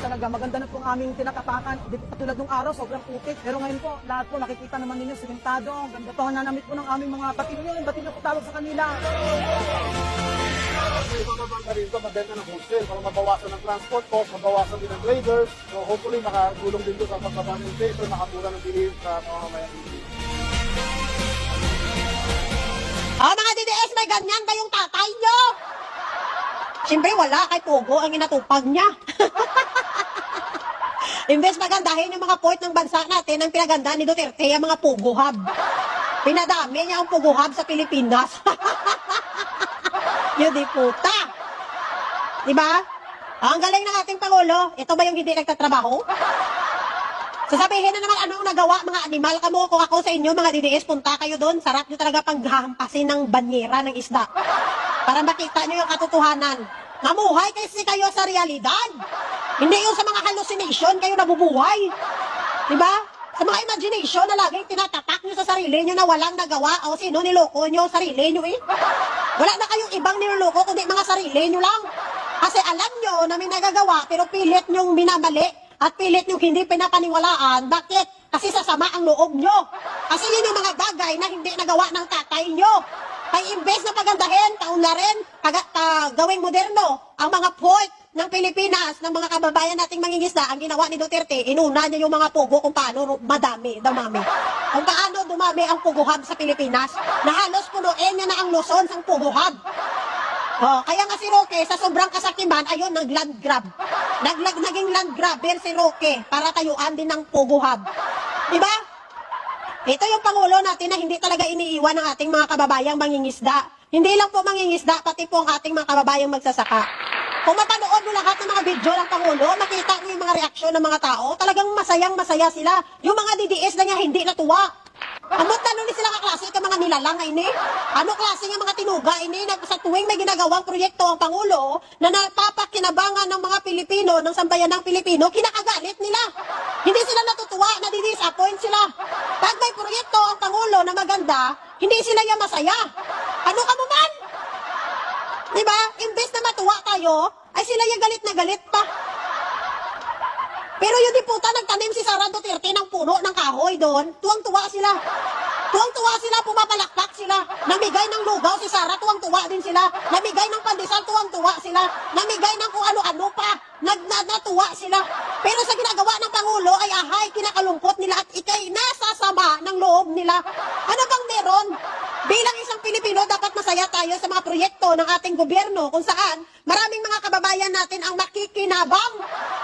talaga. Maganda na po ang aming tinatapakan. Di po katulad nung araw, sobrang putik. Pero ngayon po, lahat po nakikita naman ninyo, simentado. Ang ganda po, nanamit po ng aming mga patilyo. Batilyo po tawag sa kanila. Ibababa rin ito, magbenta ng wholesale para mabawasan ng transport cost, mabawasan din ng traders. So hopefully makatulong din ito sa pagbaba ng inflation, makatura ng bilhin sa mamamayan. Mga DDS, may ganyan kayong tatay nyo. Siyempre wala, kay Pogo ang inatupag niya. Imbes magandahin yung mga port ng bansa natin, ang pinaganda ni Duterte ang mga Pogo hub. Pinadami niya ang Pogo hub sa Pilipinas. Yun di puta. Diba? Ang galing ng ating Pangulo. Ito ba yung hindi nagtatrabaho? Sasabihin na naman anong nagawa mga animal kamo. Kung ako sa inyo mga DDS, punta kayo doon. Sarap nyo talaga panghahampasin ng banyera ng isda. Para makita nyo yung katotohanan. Mamuhay kasi kayo sa realidad. Hindi yung sa mga hallucination kayo nabubuhay. Diba? Sa mga imagination na laging tinatatak nyo sa sarili nyo na walang nagawa. O sino niloko nyo? Sarili nyo eh. Wala na kayong ibang niloloko kundi mga sarili nyo lang. Kasi alam nyo na may nagagawa pero pilit nyong minamali at pilit nyong hindi pinapaniwalaan. Bakit? Kasi sasama ang loob nyo. Kasi yun yung mga bagay na hindi nagawa ng tatay nyo. Ay imbes na pagandahin, taunlarin, gawing moderno ang mga port ng Pilipinas, ng mga kababayan nating mangingisda, ang ginawa ni Duterte, inuna niya yung mga pugo kung paano dumami. Kung paano dumami ang pugo hub sa Pilipinas, na halos punuin niya na ang Luzon sa pugo hub. Kaya nga si Roque, sa sobrang kasakiman, ayun, nag-land grab. Naging land grabber si Roque para tayuan din ng pugo hub. Diba? Ito yung Pangulo natin na hindi talaga iniiwan ng ating mga kababayang mangingisda. Hindi lang po mangingisda, pati po ang ating mga kababayang magsasaka. Kung mapanood mo lahat ng mga video ng Pangulo, makita mo yung mga reaksyon ng mga tao, talagang masayang-masaya sila. Yung mga DDS na niya hindi natuwa. Amot na ni sila kaklase ka mga nilalang ini. Ano klase ng mga tinuga ini na sa tuwing may ginagawang proyekto ang Pangulo na napapakinabangan ng mga Pilipino, ng sambayan ng Pilipino, kinakagalit nila. Hindi sila natutuwa, nadidisappoint sila. Pag may proyekto ang Pangulo na maganda, hindi sila yung masaya. Ano ka mo man? Diba? Imbes na matuwa tayo, ay sila yung galit na galit pa. Pero yung diputa, nagtanim si Sara Duterte ng puno ng kahoy doon, tuwang-tuwa sila. Tuwang-tuwa sila, pumapalakpak sila. Namigay ng lugaw si Sara, tuwang-tuwa din sila. Namigay ng pandesal, tuwang-tuwa sila. Namigay ng kung ano-ano pa, natuwa sila. Pero sa ginagawa ng Pangulo ay ahay, kinakalungkot nila at ikay nasasama ng loob nila. Ano bang meron? Bilang isang Pilipino, dapat masaya tayo sa mga proyekto ng ating gobyerno kung saan maraming mga kababayan natin ang makikinabang.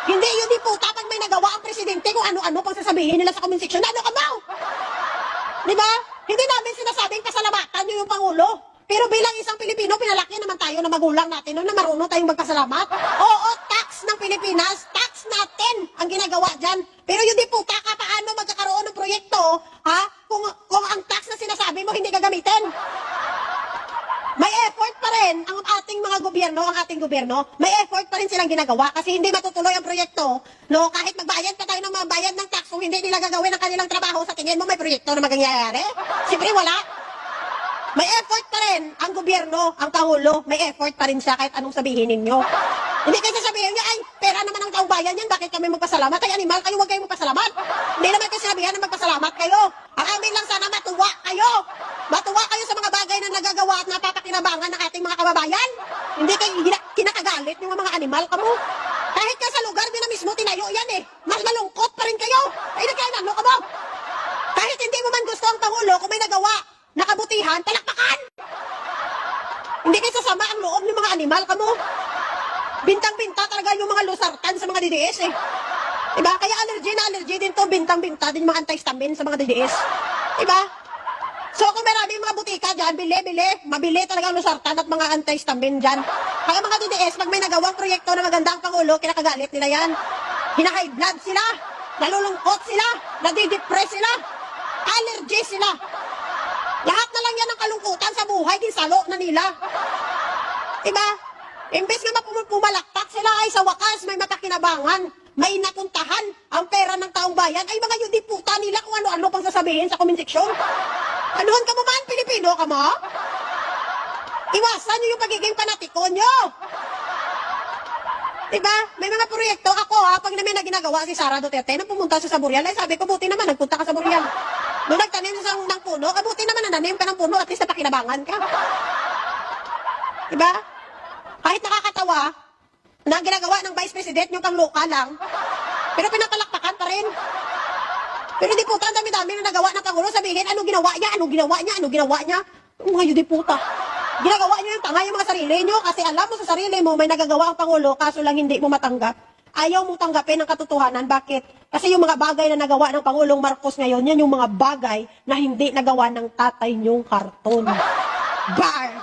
Hindi yun di po, tapag may nagawa ang presidente kung ano-ano pang sasabihin nila sa comment section. Ano ka ba? Diba? Hindi namin sinasabing pasalamatan nyo yung Pangulo. Pero bilang isang Pilipino, pinalaki naman tayo na magulang natin na marunong tayong magpasalamat. Oo, tax ng Pilipinas, tax natin ang ginagawa dyan. Pero yun di po, paano magkakaroon ng proyekto, ha? Kung ang tax na sinasabi mo hindi gagamitin. May effort pa rin ang ating mga gobyerno, may effort pa rin silang ginagawa kasi hindi matutuloy ang proyekto. No, kahit magbayad pa tayo ng mga bayad ng tax, kung hindi nila gagawin ang kanilang trabaho, sa tingin mo may proyekto na mangyayari? Siyempre wala. May effort pa rin ang gobyerno, ang Pangulo, may effort pa rin siya kahit anong sabihin ninyo. Hindi kayo sasabihin niya, ay, pera naman ang taong bayan yan, bakit kami magpasalamat? Ay, animal kayo, huwag kayo magpasalamat. Hindi naman kayo sinabihan na magpasalamat kayo. Ang amin lang sana matuwa kayo. Matuwa kayo sa mga bagay na nagagawa at napapakinabangan ng ating mga kababayan. Hindi kayo kinakagalit yung mga animal kamo. Kahit ka sa lugar nyo na mismo tinayo yan eh. Mas malungkot pa rin kayo. Ay, nagkainano ka mo. Kahit hindi mo man gusto ang Pangulo, kung may nagawa, nakabutihan, palakpakan! Hindi kayo sasama ang loob ng mga animal kamo. Bintang-binta talaga yung mga lusartan sa mga DDS eh. Diba? Kaya allergy din to, bintang-binta din mga anti-stamin sa mga DDS. Diba? So kung maraming mga butika dyan, mabili talaga ang lusartan at mga anti-stamin dyan. Kaya mga DDS, pag may nagawang proyekto na maganda ang Pangulo, kinakagalit nila yan. Hina-high blood sila, nalulungkot sila, nadidepress sila, allergy sila. Lahat na lang yan ang kalungkutan sa buhay, ginsalo na nila. Diba? Imbes nga pumalakpak sila ay sa wakas may mapakinabangan, may napuntahan ang pera ng taong bayan, ay mga yun puta nila kung ano-ano pang sasabihin sa comment section. Anuhan ka mo man, Pilipino ka mo? Iwasan nyo yung pagiging panatiko nyo. Diba? May mga proyekto. Ako pag namin na ginagawa si Sara Duterte, nung pumunta siya sa Burial, ay sabi ko, buti naman, nagpunta ka sa Burial. Nung nagtanim siya ng puno, buti naman nananim ka ng puno, at least napakinabangan ka. Diba? Kahit nakakatawa, na ginagawa ng Vice President, yung kang loka lang, pero pinapalakpakan pa rin. Pero di puta, ang dami-dami na nagawa ng Pangulo, sabihin, anong ginawa niya, anong ginawa niya, anong ginawa niya. Mga yun di puta. Ginagawa niyo yung tanga yung mga sarili niyo kasi alam mo sa sarili mo may nagagawa ang Pangulo kaso lang hindi mo matanggap. Ayaw mong tanggapin ang katotohanan. Bakit? Kasi yung mga bagay na nagawa ng Pangulong Marcos ngayon, yan yung mga bagay na hindi nagawa ng tatay niyong karton. Bar!